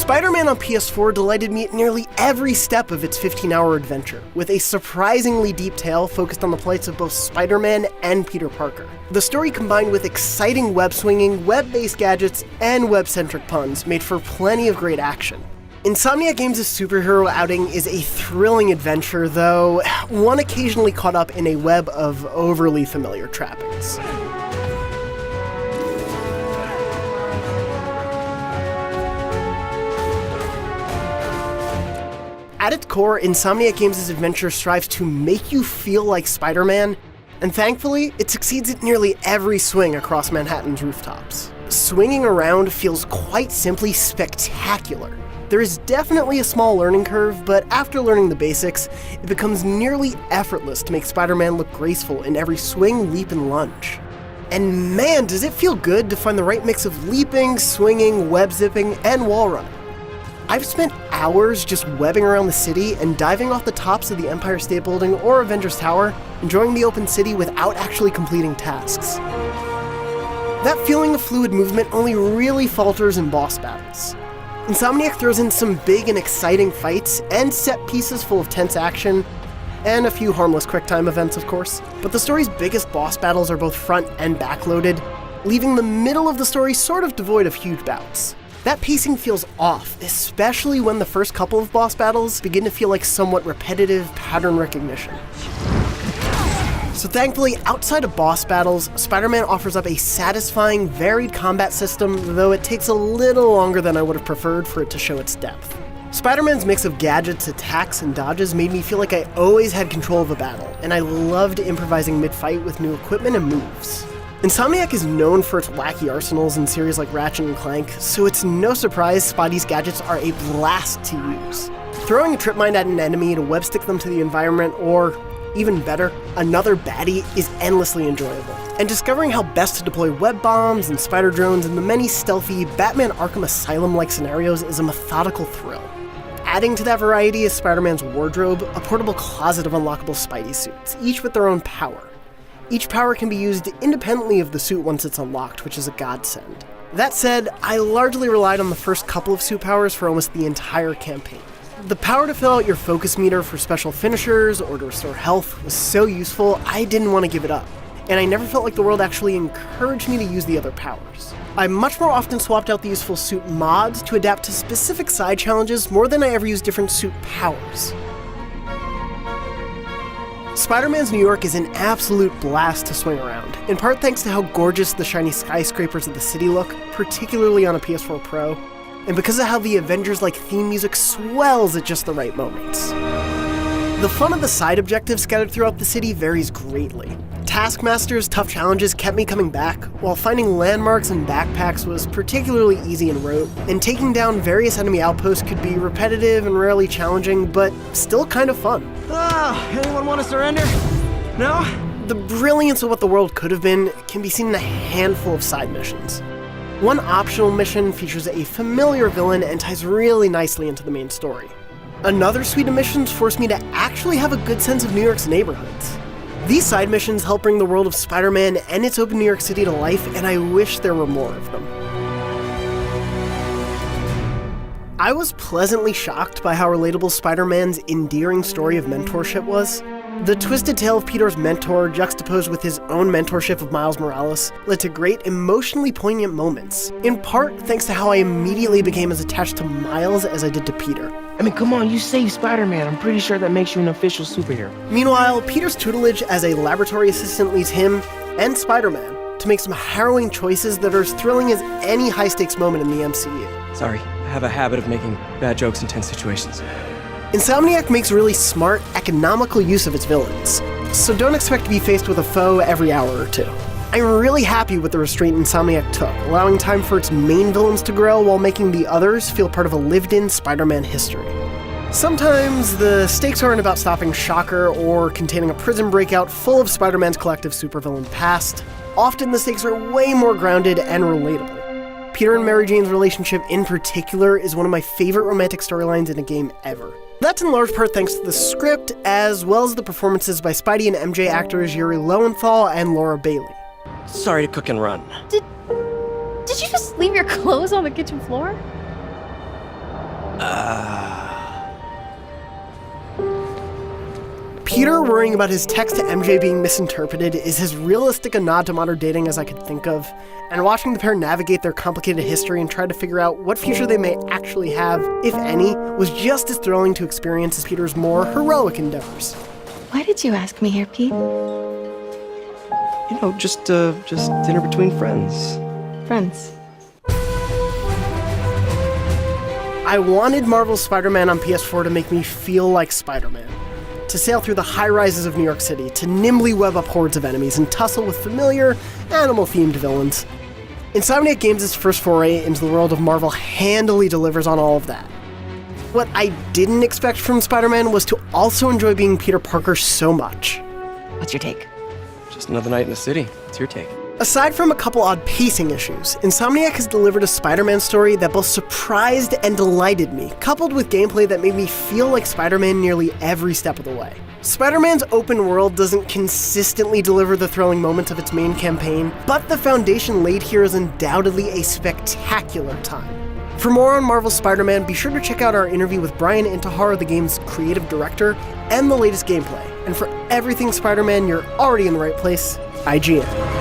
Spider-Man on PS4 delighted me at nearly every step of its 15-hour adventure, with a surprisingly deep tale focused on the plights of both Spider-Man and Peter Parker. The story combined with exciting web-swinging, web-based gadgets, and web-centric puns made for plenty of great action. Insomniac Games' superhero outing is a thrilling adventure, though one occasionally caught up in a web of overly familiar trappings. At its core, Insomniac Games' adventure strives to make you feel like Spider-Man, and thankfully, it succeeds at nearly every swing across Manhattan's rooftops. Swinging around feels quite simply spectacular. There is definitely a small learning curve, but after learning the basics, it becomes nearly effortless to make Spider-Man look graceful in every swing, leap, and lunge. And man, does it feel good to find the right mix of leaping, swinging, web-zipping, and wall running. I've spent hours just webbing around the city and diving off the tops of the Empire State Building or Avengers Tower, enjoying the open city without actually completing tasks. That feeling of fluid movement only really falters in boss battles. Insomniac throws in some big and exciting fights, and set pieces full of tense action, and a few harmless quick-time events, of course. But the story's biggest boss battles are both front and back-loaded, leaving the middle of the story sort of devoid of huge bouts. That pacing feels off, especially when the first couple of boss battles begin to feel like somewhat repetitive pattern recognition. So thankfully, outside of boss battles, Spider-Man offers up a satisfying, varied combat system, though it takes a little longer than I would have preferred for it to show its depth. Spider-Man's mix of gadgets, attacks, and dodges made me feel like I always had control of a battle, and I loved improvising mid-fight with new equipment and moves. Insomniac is known for its wacky arsenals in series like Ratchet & Clank, so it's no surprise Spidey's gadgets are a blast to use. Throwing a trip mine at an enemy to web-stick them to the environment, or, even better, another baddie, is endlessly enjoyable. And discovering how best to deploy web bombs and spider drones in the many stealthy Batman Arkham Asylum-like scenarios is a methodical thrill. Adding to that variety is Spider-Man's wardrobe, a portable closet of unlockable Spidey suits, each with their own power. Each power can be used independently of the suit once it's unlocked, which is a godsend. That said, I largely relied on the first couple of suit powers for almost the entire campaign. The power to fill out your focus meter for special finishers or to restore health was so useful, I didn't want to give it up, and I never felt like the world actually encouraged me to use the other powers. I much more often swapped out the useful suit mods to adapt to specific side challenges more than I ever used different suit powers. Spider-Man's New York is an absolute blast to swing around, in part thanks to how gorgeous the shiny skyscrapers of the city look, particularly on a PS4 Pro, and because of how the Avengers-like theme music swells at just the right moments. The fun of the side objectives scattered throughout the city varies greatly. Taskmaster's tough challenges kept me coming back, while finding landmarks and backpacks was particularly easy and rote, and taking down various enemy outposts could be repetitive and rarely challenging, but still kind of fun. Anyone want to surrender? No? The brilliance of what the world could have been can be seen in a handful of side missions. One optional mission features a familiar villain and ties really nicely into the main story. Another suite of missions forced me to actually have a good sense of New York's neighborhoods. These side missions help bring the world of Spider-Man and its open New York City to life, and I wish there were more of them. I was pleasantly shocked by how relatable Spider-Man's endearing story of mentorship was. The twisted tale of Peter's mentor, juxtaposed with his own mentorship of Miles Morales, led to great emotionally poignant moments, in part thanks to how I immediately became as attached to Miles as I did to Peter. I mean, come on, you saved Spider-Man. I'm pretty sure that makes you an official superhero. Meanwhile, Peter's tutelage as a laboratory assistant leads him, and Spider-Man, to make some harrowing choices that are as thrilling as any high-stakes moment in the MCU. Sorry, I have a habit of making bad jokes in tense situations. Insomniac makes really smart, economical use of its villains, so don't expect to be faced with a foe every hour or two. I'm really happy with the restraint Insomniac took, allowing time for its main villains to grow while making the others feel part of a lived-in Spider-Man history. Sometimes the stakes aren't about stopping Shocker or containing a prison breakout full of Spider-Man's collective supervillain past. Often the stakes are way more grounded and relatable. Peter and Mary Jane's relationship in particular is one of my favorite romantic storylines in a game ever. That's in large part thanks to the script, as well as the performances by Spidey and MJ actors Yuri Lowenthal and Laura Bailey. Sorry to cook and run. Did you just leave your clothes on the kitchen floor? Peter worrying about his text to MJ being misinterpreted is as realistic a nod to modern dating as I could think of, and watching the pair navigate their complicated history and try to figure out what future they may actually have, if any, was just as thrilling to experience as Peter's more heroic endeavors. Why did you ask me here, Pete? You know, just dinner between friends. Friends. I wanted Marvel's Spider-Man on PS4 to make me feel like Spider-Man. To sail through the high rises of New York City, to nimbly web up hordes of enemies and tussle with familiar, animal-themed villains. Insomniac Games' first foray into the world of Marvel handily delivers on all of that. What I didn't expect from Spider-Man was to also enjoy being Peter Parker so much. What's your take? Just another night in the city. What's your take? Aside from a couple odd pacing issues, Insomniac has delivered a Spider-Man story that both surprised and delighted me, coupled with gameplay that made me feel like Spider-Man nearly every step of the way. Spider-Man's open world doesn't consistently deliver the thrilling moments of its main campaign, but the foundation laid here is undoubtedly a spectacular time. For more on Marvel's Spider-Man, be sure to check out our interview with Brian Intihar, the game's creative director, and the latest gameplay. And for everything Spider-Man, you're already in the right place, IGN.